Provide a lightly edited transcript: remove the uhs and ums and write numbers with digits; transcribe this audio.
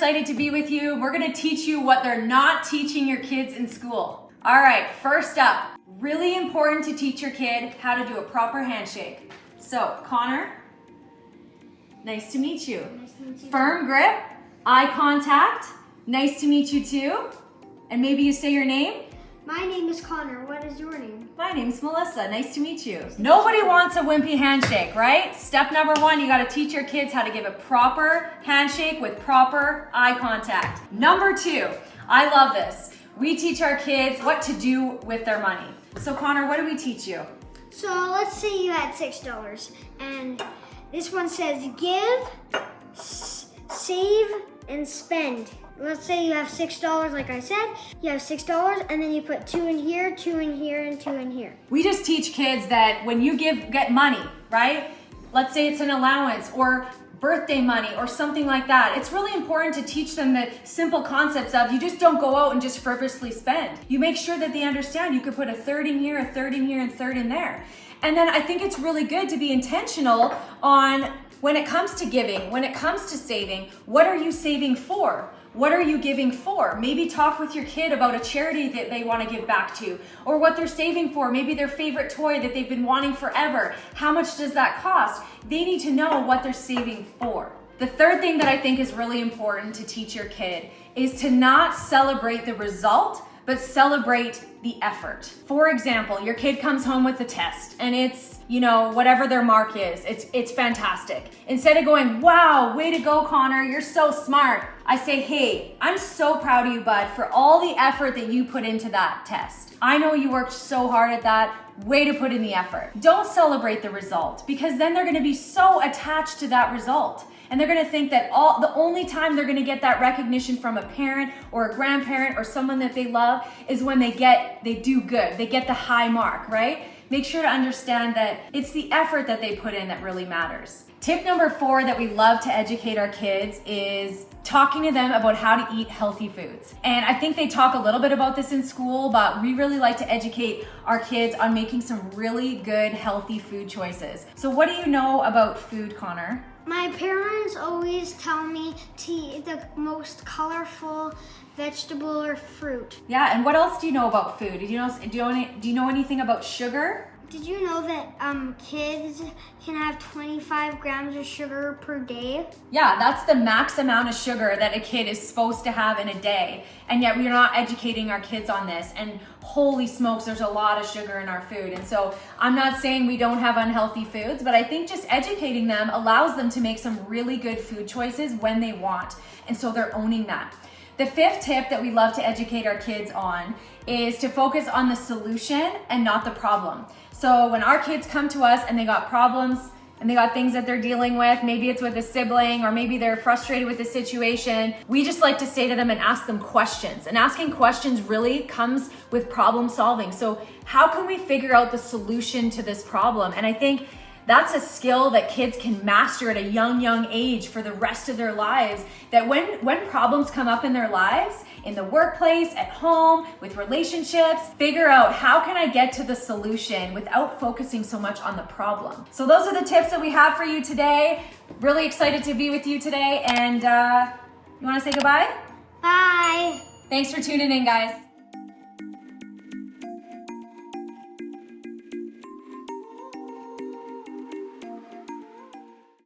excited to be with you. We're gonna teach you what they're not teaching your kids in school. All right, first up, really important to teach your kid how to do a proper handshake. So, Connor, nice to meet you. Nice to meet you. Firm grip, eye contact, nice to meet you too. And maybe you say your name. My name is Connor. What is your name? My name's Melissa. Nice to meet you. Nobody wants a wimpy handshake, right? Step number one, you gotta teach your kids how to give a proper handshake with proper eye contact. Number two, I love this. We teach our kids what to do with their money. So Connor, what do we teach you? So let's say you had $6 and this one says give, save, and spend. Let's say you have $6, like I said, you have $6 and then you put 2 in here, 2 in here, and 2 in here. We just teach kids that when you get money, right? Let's say it's an allowance or birthday money or something like that. It's really important to teach them the simple concepts of you just don't go out and just frivolously spend. You make sure that they understand you could put a third in here, a third in here, and third in there. And then I think it's really good to be intentional on when it comes to giving, when it comes to saving, what are you saving for? What are you giving for? Maybe talk with your kid about a charity that they want to give back to, or what they're saving for, maybe their favorite toy that they've been wanting forever. How much does that cost? They need to know what they're saving for. The third thing that I think is really important to teach your kid is to not celebrate the result, but celebrate the effort. For example, your kid comes home with a test and it's, whatever their mark is, it's fantastic. Instead of going, wow, way to go, Connor, you're so smart, I say, hey, I'm so proud of you, bud, for all the effort that you put into that test. I know you worked so hard at that. Way to put in the effort. Don't celebrate the result, because then they're gonna be so attached to that result. And they're gonna think that the only time they're gonna get that recognition from a parent or a grandparent or someone that they love is when they do good, they get the high mark, right? Make sure to understand that it's the effort that they put in that really matters. Tip number 4 that we love to educate our kids is talking to them about how to eat healthy foods. And I think they talk a little bit about this in school, but we really like to educate our kids on making some really good, healthy food choices. So what do you know about food, Connor? My parents always tell me to eat the most colorful vegetable or fruit. Yeah, and what else do you know about food? Do you know anything about sugar? Did you know that kids can have 25 grams of sugar per day? Yeah, that's the max amount of sugar that a kid is supposed to have in a day. And yet we're not educating our kids on this. And holy smokes, there's a lot of sugar in our food. And so I'm not saying we don't have unhealthy foods, but I think just educating them allows them to make some really good food choices when they want. And so they're owning that. The 5th tip that we love to educate our kids on is to focus on the solution and not the problem. So when our kids come to us and they got problems and they got things that they're dealing with, maybe it's with a sibling or maybe they're frustrated with the situation, we just like to say to them and ask them questions. And asking questions really comes with problem solving. So how can we figure out the solution to this problem? And I think that's a skill that kids can master at a young age for the rest of their lives. That when problems come up in their lives, in the workplace, at home, with relationships, figure out how can I get to the solution without focusing so much on the problem. So those are the tips that we have for you today. Really excited to be with you today. And you wanna say goodbye? Bye. Thanks for tuning in, guys.